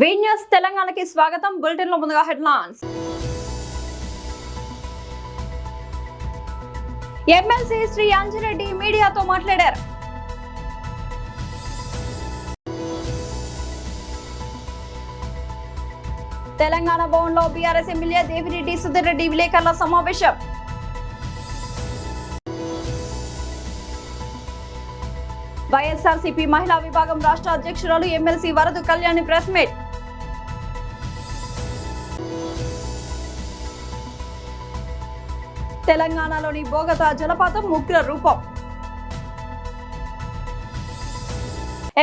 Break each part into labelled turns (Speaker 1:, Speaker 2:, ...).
Speaker 1: వి news తెలంగాణకి స్వాగతం. Bulletin లో ముందుగా హెడ్లైన్స్. ఎమ్మెల్సీ శ్రీ అంజిరెడ్డి మీడియాతో మాట్లాడారు. తెలంగాణ భవన్లో బీఆర్ఎస్ ఎమ్మెల్యే దేవిరెడ్డి సుధీర్ రెడ్డి విలేకరుల సమావేశం. వైఎస్ఆర్సీపీ మహిళా విభాగం రాష్ట్ర అధ్యక్షురాలు ఎమ్మెల్సీ వరదు కళ్యాణి ప్రెస్ మీట్. తెలంగాణలోని బోగతా జలపాతం ఉగ్ర రూపం.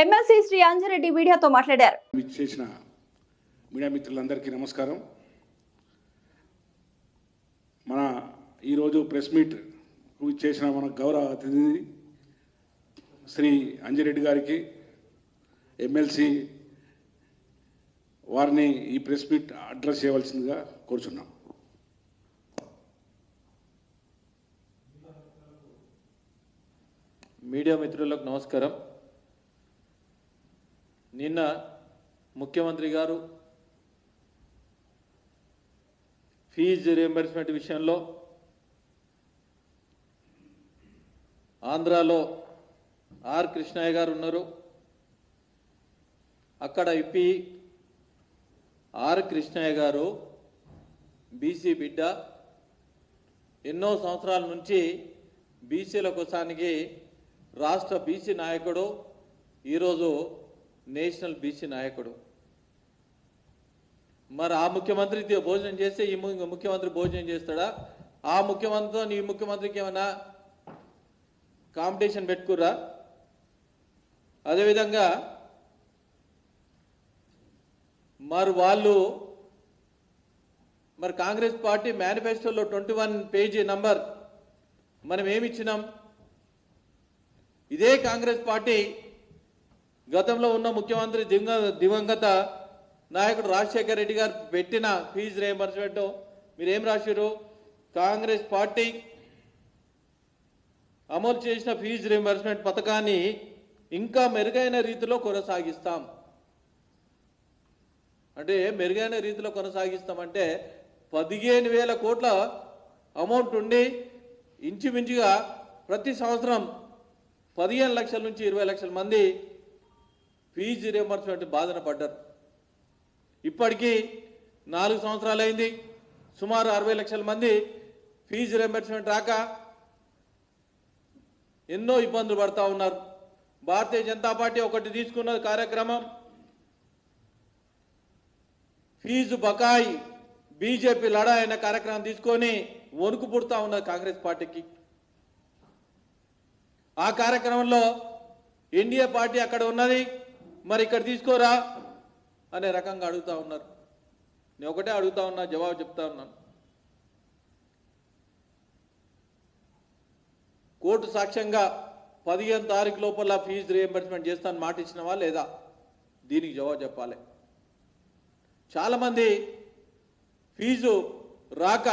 Speaker 1: ఎమ్మెల్సీ శ్రీ అంజిరెడ్డి మీడియాతో మాట్లాడారు.
Speaker 2: మీడియా మిత్రులందరికీ నమస్కారం. మన ఈరోజు ప్రెస్ మీట్ చేసిన మన గౌరవ అతిథి శ్రీ అంజిరెడ్డి గారికి ఎమ్మెల్సీ వారిని ఈ ప్రెస్ మీట్ అడ్రస్ చేయవలసిందిగా కోరుచున్నాం.
Speaker 3: మీడియా మిత్రులకు నమస్కారం. నిన్న ముఖ్యమంత్రి గారు ఫీజు రియంబర్స్మెంట్ విషయంలో ఆంధ్రాలో ఆర్ కృష్ణయ్య గారు ఉన్నారు. అక్కడ ఇప్పి ఆర్ కృష్ణయ్య గారు బీసీ బిడ్డ, ఎన్నో సంవత్సరాల నుంచి బీసీల కోసానికి రాష్ట్ర బీసీ నాయకుడు, ఈరోజు నేషనల్ బీసీ నాయకుడు. మరి ఆ ముఖ్యమంత్రి భోజనం చేస్తే ఈ ముఖ్యమంత్రి భోజనం చేస్తాడా? ఆ ముఖ్యమంత్రితో ఈ ముఖ్యమంత్రికి ఏమైనా కాంపిటీషన్ పెట్టుకుర్రా? అదేవిధంగా మరి కాంగ్రెస్ పార్టీ మేనిఫెస్టోలో 21 పేజీ నంబర్ మనం ఏమిచ్చినాం? ఇదే కాంగ్రెస్ పార్టీ గతంలో ఉన్న ముఖ్యమంత్రి దివంగత నాయకుడు రాజశేఖర రెడ్డి గారు పెట్టిన ఫీజు రియంబర్స్మెంట్ మీరేం రాశారు? కాంగ్రెస్ పార్టీ అమలు చేసిన ఫీజు రియంబర్స్మెంట్ పథకాన్ని ఇంకా మెరుగైన రీతిలో కొనసాగిస్తాం. అంటే మెరుగైన రీతిలో కొనసాగిస్తామంటే 15,000 కోట్ల అమౌంట్ ఉండి ఇంచుమించుగా ప్రతి సంవత్సరం 15 లక్షల నుంచి 20 లక్షల మంది ఫీజు రియంబర్స్మెంట్ బాధన పడ్డారు. ఇప్పటికీ 4 సంవత్సరాలు అయింది. సుమారు 60 లక్షల మంది ఫీజు రియంబర్స్మెంట్ రాక ఎన్నో ఇబ్బందులు పడతా ఉన్నారు. భారతీయ జనతా పార్టీ ఒకటి తీసుకున్న కార్యక్రమం ఫీజు బకాయి బీజేపీ లడా అయిన కార్యక్రమం తీసుకొని వణుకు పుడతా ఉన్నది కాంగ్రెస్ పార్టీకి. ఆ కార్యక్రమంలో ఎన్డీఏ పార్టీ అక్కడ ఉన్నది, మరి ఇక్కడ తీసుకోరా అనే రకంగా అడుగుతా ఉన్నారు. నేను ఒకటే అడుగుతా ఉన్నా, జవాబు చెప్తా ఉన్నాను. కోర్టు సాక్ష్యంగా 15 తారీఖు లోపల ఫీజు రియంబర్స్మెంట్ చేస్తాను మాట ఇచ్చినవా లేదా? దీనికి జవాబు చెప్పాలి. చాలామంది ఫీజు రాక,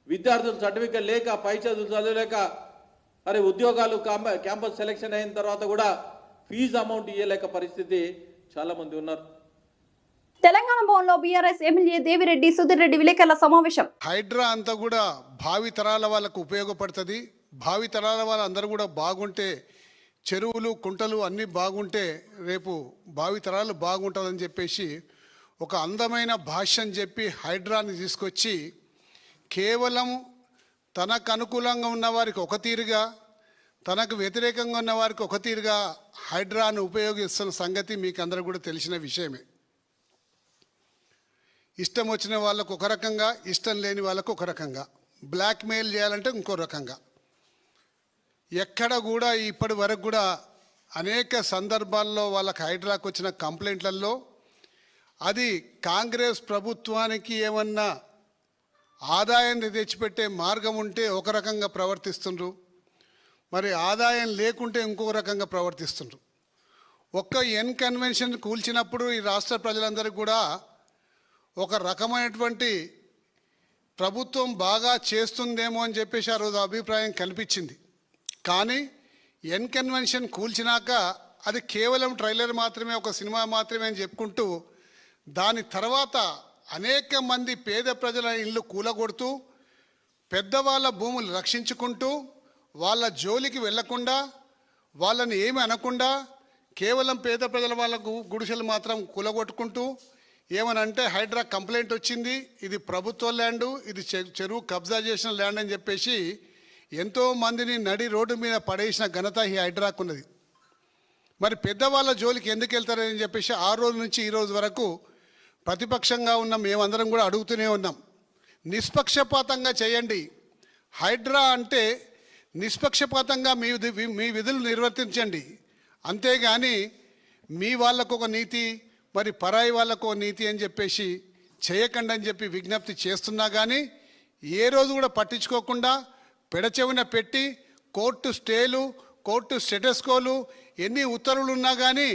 Speaker 3: విద్యార్థులు సర్టిఫికెట్ లేక, పై చదువులు చదవలేక, అరే ఉద్యోగాలు క్యాంపస్ సెలెక్షన్ అయిన తర్వాత కూడా ఫీజు అమౌంట్ ఇవ్వలేక పరిస్థితి చాలామంది ఉన్నారు.
Speaker 1: తెలంగాణ భవన్లో బీఆర్ఎస్ ఎమ్మెల్యే దేవిరెడ్డి సుధీర్ రెడ్డి విలేకరుల సమావేశం.
Speaker 4: హైడ్రా అంతా కూడా భావి తరాల వాళ్ళకు ఉపయోగపడుతుంది. భావి తరాల వాళ్ళందరూ కూడా బాగుంటే, చెరువులు కుంటలు అన్నీ బాగుంటే రేపు భావి తరాలు బాగుంటుందని చెప్పేసి ఒక అందమైన భాష్యం చెప్పి హైడ్రాని తీసుకొచ్చి కేవలం తనకు అనుకూలంగా ఉన్న వారికి ఒక తీరుగా, తనకు వ్యతిరేకంగా ఉన్న వారికి ఒక తీరుగా హైడ్రాను ఉపయోగిస్తున్న సంగతి మీకు అందరూ కూడా తెలిసిన విషయమే. ఇష్టం వచ్చిన వాళ్ళకు ఒక రకంగా, ఇష్టం లేని వాళ్ళకు ఒక రకంగా, బ్లాక్మెయిల్ చేయాలంటే ఇంకో రకంగా. ఎక్కడ కూడా ఇప్పటి వరకు కూడా అనేక సందర్భాల్లో వాళ్ళకి హైడ్రాకు వచ్చిన కంప్లైంట్లలో అది కాంగ్రెస్ ప్రభుత్వానికి ఏమన్నా ఆదాయాన్ని తెచ్చిపెట్టే మార్గం ఉంటే ఒక రకంగా ప్రవర్తిస్తుండ్రు, మరి ఆదాయం లేకుంటే ఇంకొక రకంగా ప్రవర్తిస్తుండ్రు. ఒక్క ఎన్ కన్వెన్షన్ కూల్చినప్పుడు ఈ రాష్ట్ర ప్రజలందరికీ కూడా ఒక రకమైనటువంటి ప్రభుత్వం బాగా చేస్తుందేమో అని చెప్పేసి ఆ రోజు అభిప్రాయం కనిపించింది. కానీ ఎన్ కన్వెన్షన్ కూల్చినాక అది కేవలం ట్రైలర్ మాత్రమే, ఒక సినిమా మాత్రమే అని చెప్పుకుంటూ దాని తర్వాత అనేక మంది పేద ప్రజల ఇళ్ళు కూలగొడుతూ పెద్దవాళ్ళ భూములు రక్షించుకుంటూ వాళ్ళ జోలికి వెళ్లకుండా వాళ్ళని ఏమి అనకుండా కేవలం పేద ప్రజల వాళ్ళకు గుడిసెలు మాత్రం కూలగొట్టుకుంటూ ఏమనంటే హైడ్రా కంప్లైంట్ వచ్చింది, ఇది ప్రభుత్వ ల్యాండు, ఇది చెరువు కబ్జా చేసిన ల్యాండ్ అని చెప్పేసి ఎంతో మందిని నడి రోడ్డు మీద పడేసిన ఘనత ఈ హైడ్రాకున్నది. మరి పెద్దవాళ్ళ జోలికి ఎందుకు వెళ్తారని చెప్పేసి ఆ రోజు నుంచి ఈ రోజు వరకు ప్రతిపక్షంగా ఉన్న మేమందరం కూడా అడుగుతూనే ఉన్నాం. నిష్పక్షపాతంగా చేయండి. హైడ్రా అంటే నిష్పక్షపాతంగా మీ విధులు నిర్వర్తించండి. అంతేగాని మీ వాళ్ళకు ఒక నీతి, మరి పరాయి వాళ్ళకు ఒక నీతి అని చెప్పేసి చేయకండి అని చెప్పి విజ్ఞప్తి చేస్తున్నా కానీ ఏ రోజు కూడా పట్టించుకోకుండా పెడచెవిన పెట్టి కోర్టు స్టేలు, కోర్టు స్టేటస్కోలు, ఎన్ని ఉత్తర్వులు ఉన్నా కానీ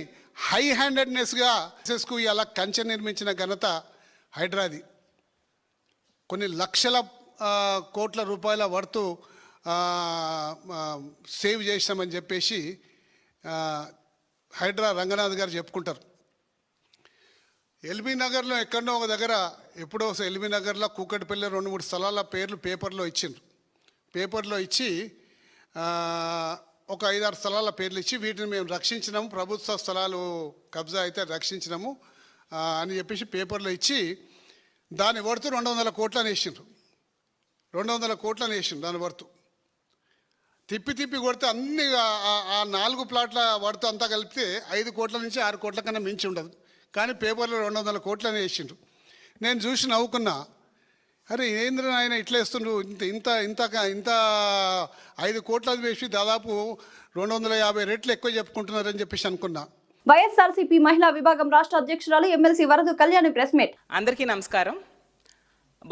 Speaker 4: హై హ్యాండెడ్నెస్గా ఇలా కంచె నిర్మించిన ఘనత హైడ్రాది. కొన్ని లక్షల కోట్ల రూపాయల వర్తు సేవ్ చేసామని చెప్పేసి హైడ్రా రంగనాథ్ గారు చెప్పుకుంటారు. ఎల్బీ నగర్లో ఎక్కడో ఒక దగ్గర ఎప్పుడో ఎల్బీ నగర్లో కూకట్పల్లి 2-3 స్థలాల పేర్లు పేపర్లో ఇచ్చిండ్రు. పేపర్లో ఇచ్చి ఒక 5-6 స్థలాల పేర్లు ఇచ్చి వీటిని మేము రక్షించినాము, ప్రభుత్వ స్థలాలు కబ్జా అయితే రక్షించినాము అని చెప్పేసి పేపర్లో ఇచ్చి దాని వర్తు 200 కోట్లని వేసిండ్రు. 200 కోట్లని వేసిండ్రు దాని వర్తు. తిప్పి కొడితే అన్ని ఆ 4 ప్లాట్ల వర్తు అంతా కలిపితే 5 కోట్ల నుంచి 6 కోట్ల కన్నా మించి ఉండదు. కానీ పేపర్లో 200 కోట్లని వేసిండ్రు. నేను చూసి నవ్వుకున్నా, అరే ఏంద్ర ఆయన ఇట్లా వేస్తుండ్రు, ఇంత ఇంత ఇంత 5 కోట్లది వేసి దాదాపు 250 రెట్లు ఎక్కువ చెప్పుకుంటున్నారని చెప్పేసి అనుకున్నా.
Speaker 1: వైఎస్ఆర్సీపీ మహిళా విభాగం రాష్ట్ర అధ్యక్షురాలు ఎమ్మెల్సీ వరదు కళ్యాణి ప్రెస్ మీట్.
Speaker 5: అందరికీ నమస్కారం.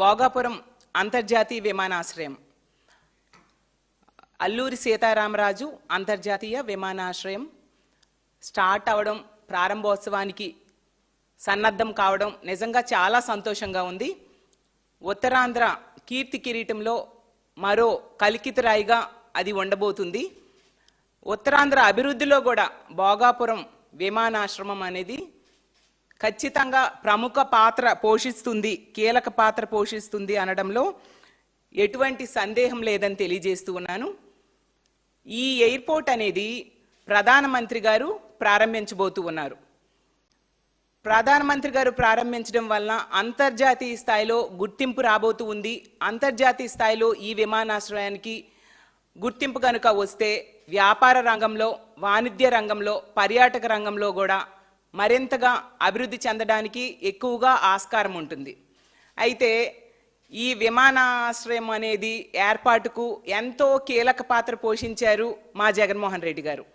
Speaker 5: భోగాపురం అంతర్జాతీయ విమానాశ్రయం, అల్లూరి సీతారామరాజు అంతర్జాతీయ విమానాశ్రయం స్టార్ట్ అవడం, ప్రారంభోత్సవానికి సన్నద్ధం కావడం నిజంగా చాలా సంతోషంగా ఉంది. ఉత్తరాంధ్ర కీర్తి కిరీటంలో మరో కలికితురాయిగా అది ఉండబోతుంది. ఉత్తరాంధ్ర అభివృద్ధిలో కూడా భోగాపురం విమానాశ్రమం అనేది ఖచ్చితంగా ప్రముఖ పాత్ర పోషిస్తుంది, కీలక పాత్ర పోషిస్తుంది అనడంలో ఎటువంటి సందేహం లేదని తెలియజేస్తూ ఉన్నాను. ఈ ఎయిర్పోర్ట్ అనేది ప్రధానమంత్రి గారు ప్రారంభించబోతూ ఉన్నారు. ప్రధానమంత్రి గారు ప్రారంభించడం వలన అంతర్జాతీయ స్థాయిలో గుర్తింపు రాబోతూ ఉంది. అంతర్జాతీయ స్థాయిలో ఈ విమానాశ్రయానికి గుర్తింపు కనుక వస్తే వ్యాపార రంగంలో, వాణిజ్య రంగంలో, పర్యాటక రంగంలో కూడా మరింతగా అభివృద్ధి చెందడానికి ఎక్కువగా ఆస్కారం ఉంటుంది. అయితే ఈ విమానాశ్రయం అనేది ఏర్పాటుకు ఎంతో కీలక పాత్ర పోషించారు మా జగన్మోహన్ రెడ్డి గారు.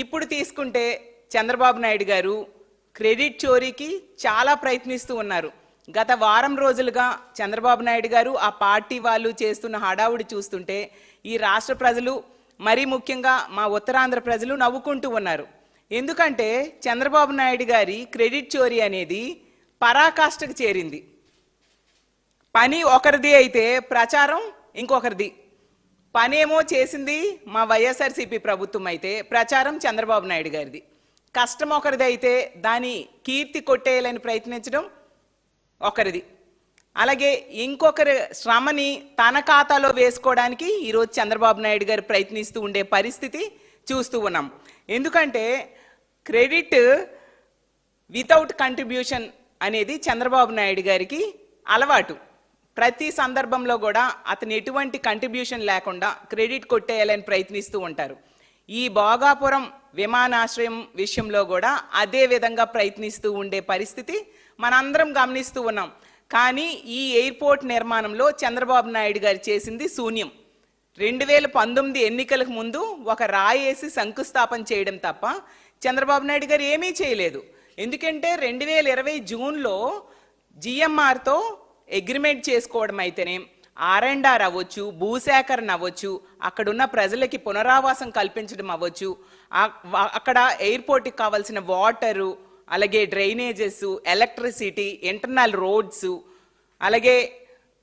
Speaker 5: ఇప్పుడు తీసుకుంటే చంద్రబాబు నాయుడు గారు క్రెడిట్ చోరీకి చాలా ప్రయత్నిస్తూ ఉన్నారు. గత వారం రోజులుగా చంద్రబాబు నాయుడు గారు ఆ పార్టీ వాళ్ళు చేస్తున్న హడావుడి చూస్తుంటే ఈ రాష్ట్ర ప్రజలు, మరీ ముఖ్యంగా మా ఉత్తరాంధ్ర ప్రజలు నవ్వుకుంటూ ఉన్నారు. ఎందుకంటే చంద్రబాబు నాయుడు గారి క్రెడిట్ చోరీ అనేది పరాకాష్ఠకు చేరింది. పని ఒకరిది అయితే ప్రచారం ఇంకొకరిది. పనేమో చేసింది మా వైఎస్ఆర్సీపీ ప్రభుత్వం అయితే ప్రచారం చంద్రబాబు నాయుడు గారిది. కష్టం ఒకరిది అయితే దాని కీర్తి కొట్టేయాలని ప్రయత్నించడం ఒకరిది. అలాగే ఇంకొకరి శ్రమని తన ఖాతాలో వేసుకోవడానికి ఈరోజు చంద్రబాబు నాయుడు గారు ప్రయత్నిస్తూ ఉండే పరిస్థితి చూస్తూ ఉన్నాం. ఎందుకంటే క్రెడిట్ వితౌట్ కంట్రిబ్యూషన్ అనేది చంద్రబాబు నాయుడు గారికి అలవాటు. ప్రతి సందర్భంలో కూడా అతను ఎటువంటి కంట్రిబ్యూషన్ లేకుండా క్రెడిట్ కొట్టేయాలని ప్రయత్నిస్తూ ఉంటారు. ఈ భోగాపురం విమానాశ్రయం విషయంలో కూడా అదే విధంగా ప్రయత్నిస్తూ ఉండే పరిస్థితి మనందరం గమనిస్తూ ఉన్నాం. కానీ ఈ ఎయిర్పోర్ట్ నిర్మాణంలో చంద్రబాబు నాయుడు గారు చేసింది శూన్యం. 2019 ఎన్నికలకు ముందు ఒక రాయేసి శంకుస్థాపన చేయడం తప్ప చంద్రబాబు నాయుడు గారు ఏమీ చేయలేదు. ఎందుకంటే 2020 జూన్లో జిఎంఆర్తో అగ్రిమెంట్ చేసుకోవడం అయితేనే, R&R అవ్వచ్చు, భూసేకరణ అవ్వచ్చు, అక్కడున్న ప్రజలకి పునరావాసం కల్పించడం అవ్వచ్చు, అక్కడ ఎయిర్పోర్ట్కి కావాల్సిన వాటరు, అలాగే డ్రైనేజెస్, ఎలక్ట్రిసిటీ, ఇంటర్నల్ రోడ్స్, అలాగే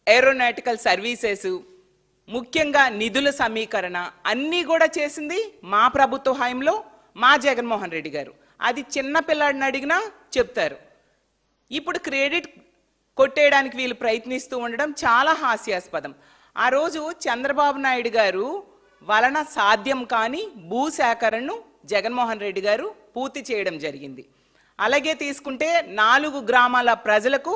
Speaker 5: ఏరోనాటికల్ సర్వీసెస్, ముఖ్యంగా నిధుల సమీకరణ అన్నీ కూడా చేసింది మా ప్రభుత్వ హయాంలో మా జగన్మోహన్ రెడ్డి గారు. అది చిన్న పిల్లాడిని అడిగినా చెప్తారు. ఇప్పుడు క్రెడిట్ కొట్టేయడానికి వీళ్ళు ప్రయత్నిస్తూ ఉండడం చాలా హాస్యాస్పదం. ఆ రోజు చంద్రబాబు నాయుడు గారు వలన సాధ్యం కాని భూసేకరణను జగన్మోహన్ రెడ్డి గారు పూర్తి చేయడం జరిగింది. అలాగే తీసుకుంటే 4 గ్రామాల ప్రజలకు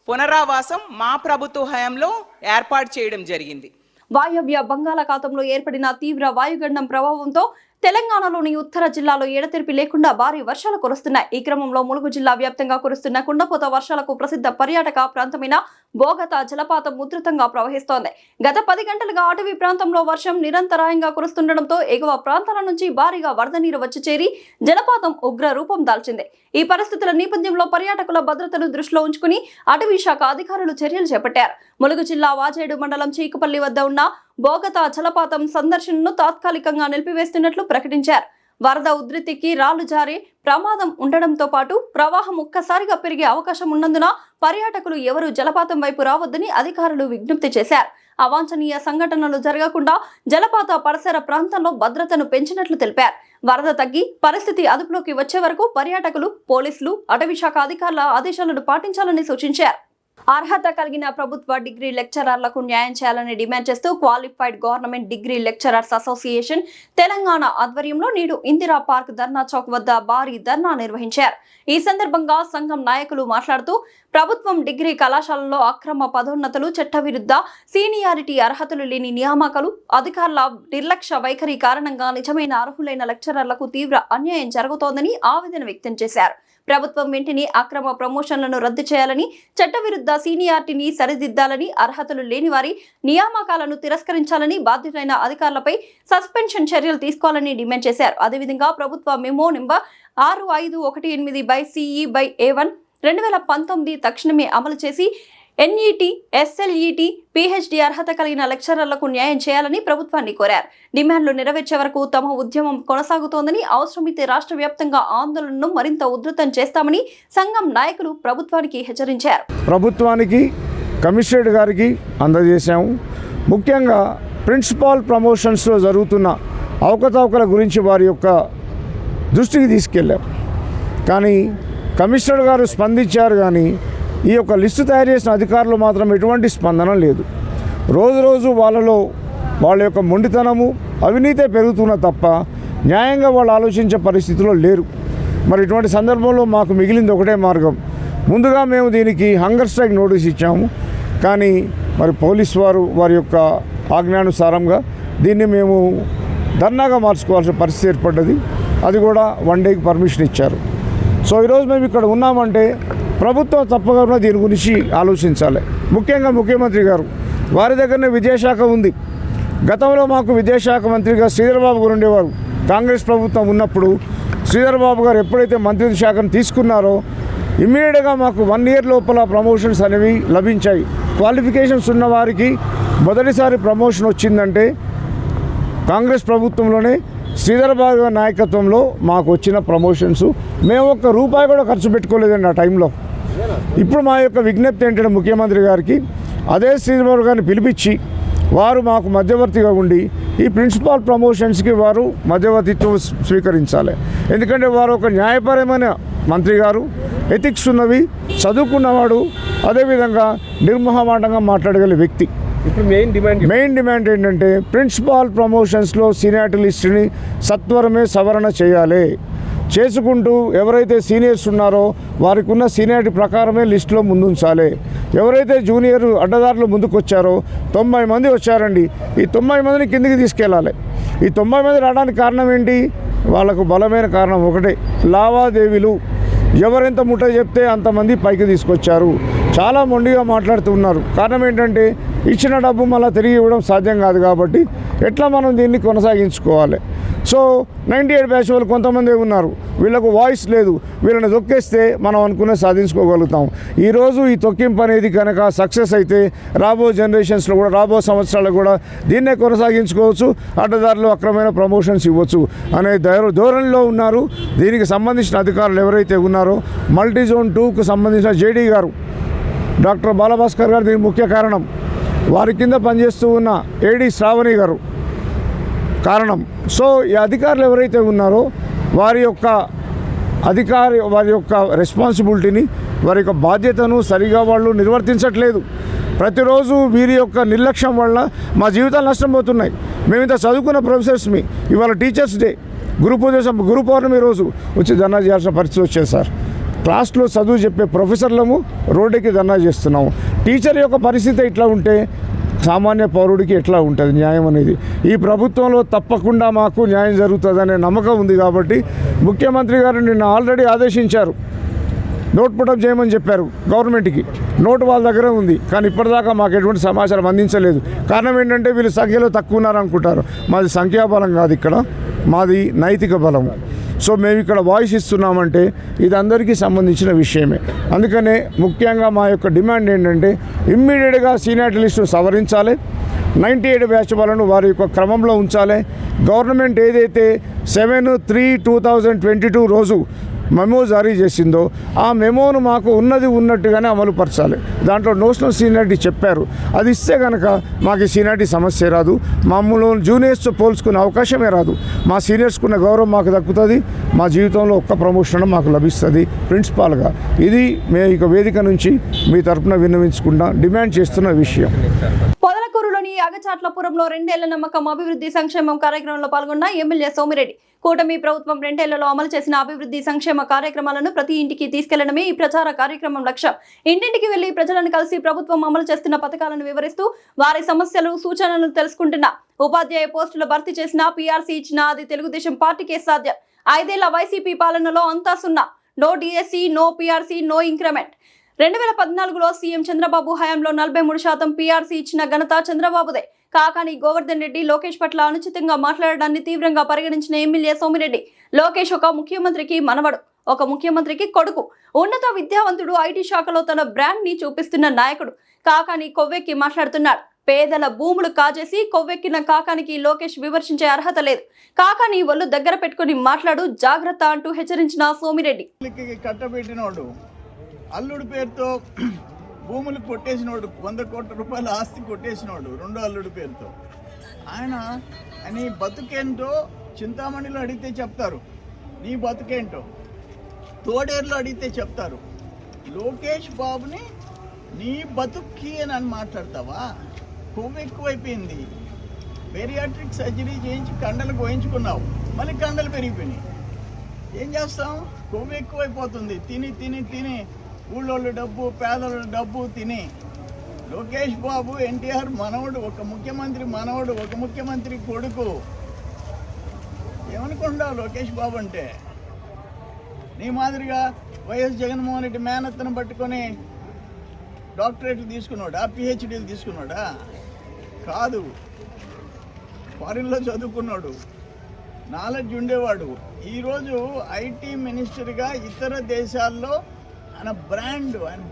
Speaker 5: పునరావాసం మా ప్రభుత్వ హయాంలో ఏర్పాటు చేయడం జరిగింది.
Speaker 1: వాయవ్య బంగాళాఖాతంలో ఏర్పడిన తీవ్ర వాయుగండం ప్రభావంతో తెలంగాణలోని ఉత్తర జిల్లాలో ఎడతెరిపి లేకుండా భారీ వర్షాలు కురుస్తున్నాయి. ఈ క్రమంలో ములుగు జిల్లా వ్యాప్తంగా కురుస్తున్న కుండపోత వర్షాలకు ప్రసిద్ధ పర్యాటక ప్రాంతమైన బోగతా జలపాతం ఉధృతంగా ప్రవహిస్తోంది. గత 10 గంటలుగా అటవీ ప్రాంతంలో వర్షం నిరంతరాయంగా కురుస్తుండటంతో ఎగువ ప్రాంతాల నుంచి భారీగా వరద నీరు వచ్చి చేరి జలపాతం ఉగ్ర రూపం దాల్చింది. ఈ పరిస్థితుల నేపథ్యంలో పర్యాటకుల భద్రతను దృష్టిలో ఉంచుకుని అటవీ శాఖ అధికారులు చర్యలు చేపట్టారు. ములుగు జిల్లా వాజేడు మండలం చీకుపల్లి వద్ద ఉన్న బోగతా జలపాతం సందర్శనను తాత్కాలికంగా నిలిపివేస్తున్నట్లు ప్రకటించారు. వరద ఉధృతికి రాళ్లు జారే ప్రమాదం ఉండడంతో పాటు ప్రవాహం ఒక్కసారిగా పెరిగే అవకాశం ఉన్నందున పర్యాటకులు ఎవరూ జలపాతం వైపు రావద్దని అధికారులు విజ్ఞప్తి చేశారు. అవాంఛనీయ సంఘటనలు జరగకుండా జలపాత పరిసర ప్రాంతంలో భద్రతను పెంచినట్లు తెలిపారు. వరద తగ్గి పరిస్థితి అదుపులోకి వచ్చే వరకు పర్యాటకులు, పోలీసులు, అటవీ శాఖ అధికారుల ఆదేశాలను పాటించాలని సూచించారు. అర్హత కలిగిన ప్రభుత్వ డిగ్రీ లెక్చరర్లకు న్యాయం చేయాలని డిమాండ్ చేస్తూ qualified government degree lecturers association Telangana ఆధ్వర్యంలో నేడు ఇందిరా పార్క్ ధర్నా చౌక్ వద్ద భారీ ధర్నా నిర్వహించారు. ఈ సందర్భంగా సంఘం నాయకులు మాట్లాడుతూ ప్రభుత్వం డిగ్రీ కళాశాలలో అక్రమ పదోన్నతులు, చట్టవిరుద్ధ సీనియారిటీ అర్హతలు లేని నియామకాలు, అధికారుల నిర్లక్ష్య వైఖరి కారణంగా నిజమైన అర్హులైన లెక్చరర్లకు తీవ్ర అన్యాయం జరుగుతోందని ఆవేదన వ్యక్తం చేశారు. ప్రభుత్వం వెంటనే అక్రమ ప్రమోషన్లను రద్దు చేయాలని, చట్టవిరుద్ధ సీనియారిటీని సరిదిద్దాలని, అర్హతలు లేని వారి నియామకాలను తిరస్కరించాలని, బాధ్యులైన అధికారులపై సస్పెన్షన్ చర్యలు తీసుకోవాలని డిమాండ్ చేశారు. అదేవిధంగా ప్రభుత్వ మెమో నెంబర్ 6518/CE/A1 2019 తక్షణమే అమలు చేసి NET, SLET, PhD అర్హత కలిగిన లెక్చరర్లకు న్యాయం చేయాలని ప్రభుత్వాన్ని కోరారు. డిమాండ్లు నెరవేర్చే వరకు తమ ఉద్యమం కొనసాగుతోందని, అవసరమైతే రాష్ట్ర వ్యాప్తంగా ఆందోళనను మరింత ఉధృతం చేస్తామని సంఘం నాయకులు ప్రభుత్వానికి హెచ్చరించారు.
Speaker 6: ప్రభుత్వానికి, కమిషనరేట్ గారికి అందజేశాము. ముఖ్యంగా ప్రిన్సిపాల్ ప్రమోషన్స్లో జరుగుతున్న అవకతవకల గురించి వారి యొక్క దృష్టికి తీసుకెళ్ళారు. కానీ కమిషనర్ గారు స్పందించారు, కానీ ఈ యొక్క లిస్టు తయారు చేసిన అధికారులు మాత్రం ఎటువంటి స్పందన లేదు. రోజు వాళ్ళ యొక్క మొండితనము, అవినీతే పెరుగుతున్న తప్ప న్యాయంగా వాళ్ళు ఆలోచించే పరిస్థితిలో లేరు. మరి ఇటువంటి సందర్భంలో మాకు మిగిలింది ఒకటే మార్గం. ముందుగా మేము దీనికి హంగర్ స్ట్రైక్ నోటీస్ ఇచ్చాము. కానీ మరి పోలీసు వారి యొక్క ఆజ్ఞానుసారంగా దీన్ని మేము ధర్నాగా మార్చుకోవాల్సిన పరిస్థితి ఏర్పడ్డది. అది కూడా 1 డేకి పర్మిషన్ ఇచ్చారు. సో ఈరోజు మేము ఇక్కడ ఉన్నామంటే ప్రభుత్వం తప్పకుండా దీని గురించి ఆలోచించాలి. ముఖ్యంగా ముఖ్యమంత్రి గారు, వారి దగ్గరనే విద్యాశాఖ ఉంది. గతంలో మాకు విద్యాశాఖ మంత్రిగా శ్రీధర్బాబు గారు ఉండేవారు. కాంగ్రెస్ ప్రభుత్వం ఉన్నప్పుడు శ్రీధర్బాబు గారు ఎప్పుడైతే మంత్రి శాఖను తీసుకున్నారో ఇమ్మీడియట్గా మాకు 1 ఇయర్ లోపల ప్రమోషన్స్ అనేవి లభించాయి. క్వాలిఫికేషన్స్ ఉన్న వారికి మొదటిసారి ప్రమోషన్ వచ్చిందంటే కాంగ్రెస్ ప్రభుత్వంలోనే శ్రీధర్బాబు గారి నాయకత్వంలో మాకు వచ్చిన ప్రమోషన్స్. మేము ₹1 కూడా ఖర్చు పెట్టుకోలేదండి ఆ టైంలో. ఇప్పుడు మా యొక్క విజ్ఞప్తి ఏంటంటే ముఖ్యమంత్రి గారికి, అదే శ్రీధర్బాబు గారిని పిలిపించి వారు మాకు మధ్యవర్తిగా ఉండి ఈ ప్రిన్సిపాల్ ప్రమోషన్స్కి వారు మధ్యవర్తిత్వం స్వీకరించాలి. ఎందుకంటే వారు ఒక న్యాయపరమైన మంత్రి గారు, ఎథిక్స్ ఉన్నవి, చదువుకున్నవాడు, అదేవిధంగా నిర్మోహమాటంగా మాట్లాడగల వ్యక్తి.
Speaker 7: ఇప్పుడు మెయిన్ డిమాండ్
Speaker 6: ఏంటంటే ప్రిన్సిపాల్ ప్రమోషన్స్లో సీనియారిటీ లిస్టుని సత్వరమే సవరణ చేయాలి. చేసుకుంటూ ఎవరైతే సీనియర్స్ ఉన్నారో వారికి ఉన్న సీనియారిటీ ప్రకారమే లిస్టులో ముందుంచాలి. ఎవరైతే జూనియర్ అడ్డదారులు ముందుకు వచ్చారో 90 మంది వచ్చారండి. ఈ 90 మందిని కిందికి తీసుకెళ్ళాలి. ఈ 90 మంది రావడానికి కారణం ఏంటి? వాళ్ళకు బలమైన కారణం ఒకటే, లావాదేవీలు. ఎవరెంత ముట్ట చెప్తే అంతమంది పైకి తీసుకొచ్చారు. చాలా మొండిగా మాట్లాడుతున్నారు. కారణం ఏంటంటే ఇచ్చిన డబ్బు మళ్ళీ తిరిగి ఇవ్వడం సాధ్యం కాదు. కాబట్టి ఎట్లా మనం దీన్ని కొనసాగించుకోవాలి? సో 98 బ్యాచ్ వాళ్ళు కొంతమంది ఉన్నారు, వీళ్ళకు వాయిస్ లేదు. వీళ్ళని తొక్కేస్తే మనం అనుకునే సాధించుకోగలుగుతాం. ఈరోజు ఈ తొక్కింపు అనేది కనుక సక్సెస్ అయితే రాబో జనరేషన్స్లో కూడా, రాబో సంవత్సరాలు కూడా దీన్నే కొనసాగించుకోవచ్చు. అడ్డదారులు అక్రమైన ప్రమోషన్స్ ఇవ్వచ్చు అనే ధోరణిలో ఉన్నారు. దీనికి సంబంధించిన అధికారులు ఎవరైతే ఉన్నారో మల్టీజోన్ 2కు సంబంధించిన జేడీ గారు డాక్టర్ బాలభాస్కర్ గారు దీనికి ముఖ్య కారణం. వారి కింద పనిచేస్తూ ఉన్న ఏడీ శ్రావణి గారు కారణం. సో ఈ అధికారులు ఎవరైతే ఉన్నారో వారి యొక్క వారి యొక్క రెస్పాన్సిబిలిటీని, వారి యొక్క బాధ్యతను సరిగా వాళ్ళు నిర్వర్తించట్లేదు. ప్రతిరోజు వీరి యొక్క నిర్లక్ష్యం వల్ల మా జీవితాలు నష్టపోతున్నాయి. మేము ఇంత చదువుకున్న ప్రొఫెసర్స్మి, ఇవాళ టీచర్స్ డే, గురు పౌర్ణమి రోజు వచ్చి ధర్నా చేయాల్సిన పరిస్థితి వచ్చేది సార్. క్లాస్లో చదువు చెప్పే ప్రొఫెసర్లము రోడ్డుకి ధర్నా చేస్తున్నాము. టీచర్ యొక్క పరిస్థితి ఇట్లా ఉంటే సామాన్య పౌరుడికి ఎట్లా ఉంటుంది న్యాయం అనేది? ఈ ప్రభుత్వంలో తప్పకుండా మాకు న్యాయం జరుగుతుందనే నమ్మకం ఉంది. కాబట్టి ముఖ్యమంత్రి గారు నిన్న ఆల్రెడీ ఆదేశించారు, నోట్ పుటప్ చేయమని చెప్పారు గవర్నమెంట్కి. నోటు వాళ్ళ దగ్గర ఉంది, కానీ ఇప్పటిదాకా మాకు ఎటువంటి సమాచారం అందించలేదు. కారణం ఏంటంటే వీళ్ళు సంఖ్యలో తక్కువ ఉన్నారనుకుంటారు. మాది సంఖ్యాబలం కాదు, ఇక్కడ మాది నైతిక బలము. సో మేము ఇక్కడ వాయిస్ ఇస్తున్నామంటే ఇది అందరికీ సంబంధించిన విషయమే. అందుకనే ముఖ్యంగా మా యొక్క డిమాండ్ ఏంటంటే ఇమ్మీడియట్గా సీనియారిటీ లిస్టు సవరించాలి, 98 బ్యాచ్ వాళ్ళను వారి యొక్క క్రమంలో ఉంచాలి. గవర్నమెంట్ ఏదైతే 7/3/2022 రోజు మెమో జారీ చేసిందో ఆ మెమోను మాకు ఉన్నట్టుగానే అమలు పరచాలి. దాంట్లో నోషనల్ సీనియారిటీ చెప్పారు, అది ఇస్తే కనుక మాకు సీనియారిటీ సమస్య రాదు, మమ్మల్ని జూనియర్స్తో పోల్చుకునే అవకాశమే రాదు. మా సీనియర్స్కున్న గౌరవం మాకు దక్కుతుంది, మా జీవితంలో ఒక్క ప్రమోషన్ మాకు లభిస్తుంది ప్రిన్సిపాల్గా. ఇది మేము ఇక వేదిక నుంచి మీ తరఫున విన్నవించకుండా డిమాండ్ చేస్తున్న విషయం.
Speaker 1: పొదలకూరులోని అగచాట్లపురంలో 2 ఏళ్ల నమ్మకం అభివృద్ధి సంక్షేమం కార్యక్రమంలో పాల్గొన్న ఎమ్మెల్యే సోమిరెడ్డి. కూటమి ప్రభుత్వం 2 ఏళ్లలో అమలు చేసిన అభివృద్ధి సంక్షేమ కార్యక్రమాలను ప్రతి ఇంటికి తీసుకెళ్లడమే ఈ ప్రచార కార్యక్రమం లక్ష్యం. ఇంటింటికి వెళ్లి ప్రజలను కలిసి ప్రభుత్వం అమలు చేస్తున్న పథకాలను వివరిస్తూ వారి సమస్యలు, సూచనలను తెలుసుకుంటున్న ఉపాధ్యాయ పోస్టులు భర్తీ చేసిన, పీఆర్సీ ఇచ్చిన అది తెలుగుదేశం పార్టీకే సాధ్యం. 5 ఏళ్ల వైసీపీ పాలనలో అంతా సున్నా, no DSC, no PRC, no increment. 2014లో సీఎం చంద్రబాబు హయాంలో 43% పీఆర్సీ ఇచ్చిన ఘనత చంద్రబాబుదే. కాకాని గోవర్ధన్ రెడ్డి లోకేష్ పట్ల అనుచితంగా మాట్లాడడాన్ని తీవ్రంగా పరిగణించిన ఎమ్మెల్యే సోమిరెడ్డి, లోకేష్ ఒక ముఖ్యమంత్రికి మనవడు, ఒక ముఖ్యమంత్రికి కొడుకు, ఉన్నత విద్యావంతుడు, ఐటీ శాఖలో తన బ్రాండ్ ని చూపిస్తున్న నాయకుడు. కాకాని కొవ్వెక్కి మాట్లాడుతున్నాడు. పేదల భూములు కాజేసి కొవ్వెక్కిన కాకానికి లోకేష్ విమర్శించే అర్హత లేదు. కాకాని ఒళ్ళు దగ్గర పెట్టుకుని మాట్లాడు, జాగ్రత్త అంటూ హెచ్చరించిన సోమిరెడ్డి.
Speaker 8: కట్టబెట్టినోడు, అల్లుడి పేరుతో భూములు కొట్టేసినోడు, 100 కోట్ల రూపాయల ఆస్తి కొట్టేసినోడు రెండో అల్లుడి పేరుతో. ఆయన నీ బతుకేంటో చింతామణిలో అడిగితే చెప్తారు, నీ బతుకేంటో తోడేరులో అడిగితే చెప్తారు. లోకేష్ బాబుని నీ బతుక్కి అని మాట్లాడతావా? కొవ్వు ఎక్కువైపోయింది. బెరియాట్రిక్ సర్జరీ చేయించి కండలు గోయించుకున్నావు, మళ్ళీ కండలు పెరిగిపోయినాయి. ఏం చేస్తాం? కొవ్వు ఎక్కువైపోతుంది. తిని ఊళ్ళోళ్ళు డబ్బు, పేదోళ్ళ డబ్బు తిని. లోకేష్ బాబు ఎన్టీఆర్ మనవడు, ఒక ముఖ్యమంత్రి మనవడు, ఒక ముఖ్యమంత్రి కొడుకు. ఏమనుకుంటావు లోకేష్ బాబు అంటే? నీ మాదిరిగా వైఎస్ జగన్మోహన్ రెడ్డి మేనత్తను పట్టుకొని డాక్టరేట్లు తీసుకున్నాడా, పిహెచ్డీలు తీసుకున్నాడా? కాదు, ఫారిన్లో చదువుకున్నాడు, నాలెడ్జ్ ఉండేవాడు. ఈరోజు ఐటీ మినిస్టర్గా ఇతర దేశాల్లో ఆయన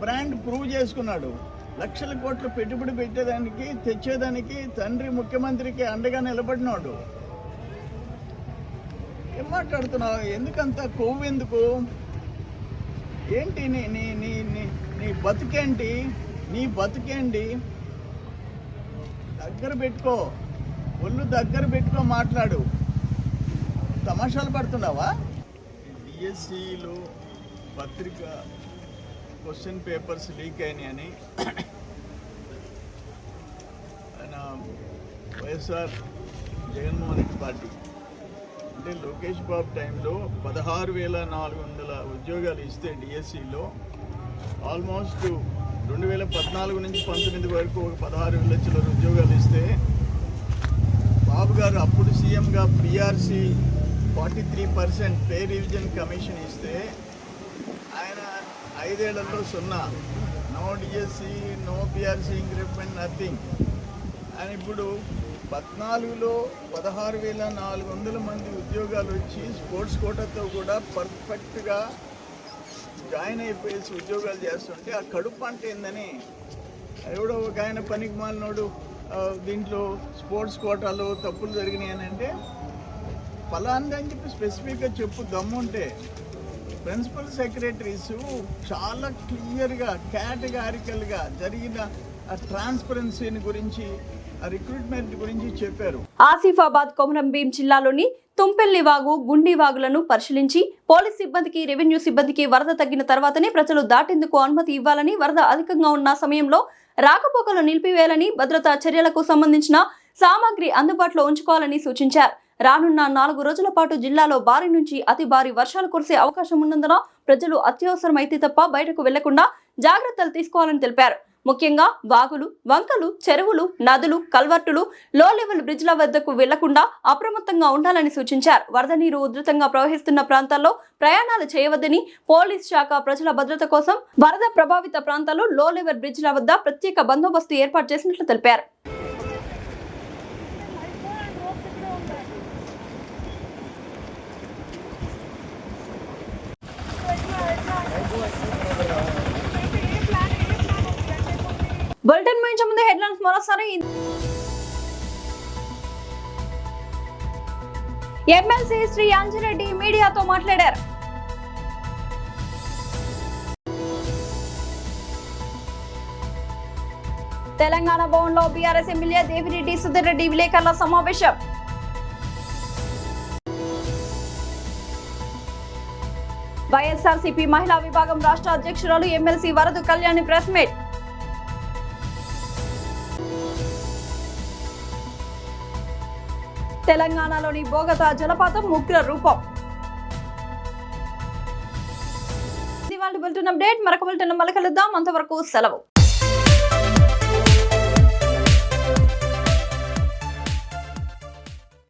Speaker 8: బ్రాండ్ ప్రూవ్ చేసుకున్నాడు. లక్షల కోట్లు పెట్టుబడి పెట్టేదానికి, తెచ్చేదానికి తండ్రి ముఖ్యమంత్రికి అండగా నిలబడినాడు. ఏం మాట్లాడుతున్నావు? ఎందుకంత కొవ్వు ఎందుకు? ఏంటి నీ బతుకేంటి? నీ బతుకేంటి? దగ్గర పెట్టుకో, ఒళ్ళు దగ్గర పెట్టుకో, మాట్లాడు. తమాషాలు పడుతున్నావా? డిఎస్సిలో పత్రిక క్వశ్చన్ పేపర్స్ లీక్ అయినాయని ఆయన వైఎస్ఆర్ జగన్మోహన్ రెడ్డి పార్టీ అంటే లోకేష్ బాబు టైంలో 16,400 ఉద్యోగాలు ఇస్తే డిఎస్సిలో ఆల్మోస్ట్ 2014 నుంచి 19 వరకు ఒక 16 లక్షల ఉద్యోగాలు ఇస్తే బాబు గారు అప్పుడు సీఎంగా పీఆర్సీ 43% పే రివిజన్ కమిషన్ ఇస్తే ఆయన 5 ఏళ్లలో 0, no DSC, no PRC increment, nothing. ఆయన ఇప్పుడు 14లో 16,400 మంది ఉద్యోగాలు వచ్చి స్పోర్ట్స్ కోటాతో కూడా పర్ఫెక్ట్గా జాయిన్ అయిపోయేసి ఉద్యోగాలు చేస్తుంటే ఆ కడుపు అంటే ఏందని ఎవడో ఒక ఆయన పనికి మాలినోడు దీంట్లో స్పోర్ట్స్ కోటాలో తప్పులు జరిగినాయి అని అంటే ఫలాంది అని చెప్పి స్పెసిఫిక్గా చెప్పు దమ్ముంటే. ప్రిన్సిపల్ సెక్రటరీస్ చాలా క్లియర్గా కేటగారికల్గా జరిగిన ఆ ట్రాన్స్పరెన్సీని గురించి, ఆ రిక్రూట్మెంట్ గురించి చెప్పారు.
Speaker 1: ఆసిఫాబాద్ కొమరంభీం జిల్లాలోని తుంపెల్లి వాగు, గుండి వాగులను పరిశీలించి పోలీస్ సిబ్బందికి, రెవెన్యూ సిబ్బందికి వరద తగ్గిన తర్వాతనే ప్రజలు దాటేందుకు అనుమతి ఇవ్వాలని, వరద అధికంగా ఉన్న సమయంలో రాకపోకలు నిలిపివేయాలని, భద్రతా చర్యలకు సంబంధించిన సామాగ్రి అందుబాటులో ఉంచుకోవాలని సూచించారు. రానున్న 4 రోజుల పాటు జిల్లాలో భారీ నుంచి అతి భారీ వర్షాలు కురిసే అవకాశం ఉన్నందున ప్రజలు అత్యవసరమైతే తప్ప బయటకు వెళ్లకుండా జాగ్రత్తలు తీసుకోవాలని తెలిపారు. ముఖ్యంగా వాగులు, వంకలు, చెరువులు, నదులు, కల్వర్టులు, లో లెవెల్ బ్రిడ్జ్ల వద్దకు వెళ్లకుండా అప్రమత్తంగా ఉండాలని సూచించారు. వరద నీరు ఉధృతంగా ప్రవహిస్తున్న ప్రాంతాల్లో ప్రయాణాలు చేయవద్దని, పోలీస్ శాఖ ప్రజల భద్రత కోసం వరద ప్రభావిత ప్రాంతాల్లో లో లెవెల్ బ్రిడ్జ్ల వద్ద ప్రత్యేక బందోబస్తు ఏర్పాటు చేసినట్లు తెలిపారు. బులెటిన్ ముగించే ముందు హెడ్లైన్స్ మరోసారి. ఎమ్మెల్సీ శ్రీ అంజిరెడ్డి మీడియాతో మాట్లాడారు. తెలంగాణ భవన్లో బీఆర్ఎస్ ఎమ్మెల్యే దేవిరెడ్డి సుధీర్ రెడ్డి విలేకరుల సమావేశం. వైఎస్ఆర్సీపీ మహిళా విభాగం రాష్ట్ర అధ్యక్షురాలు ఎమ్మెల్సీ వరదు కళ్యాణి ప్రెస్ మీట్. తెలంగాణలోని బోగతా జలపాతం ఉగ్ర రూపం. ఇవాళ బులెటిన్ అప్డేట్. మరొక బులెటిన్ మళ్ళీ కలుద్దాం. అంతవరకు సెలవు.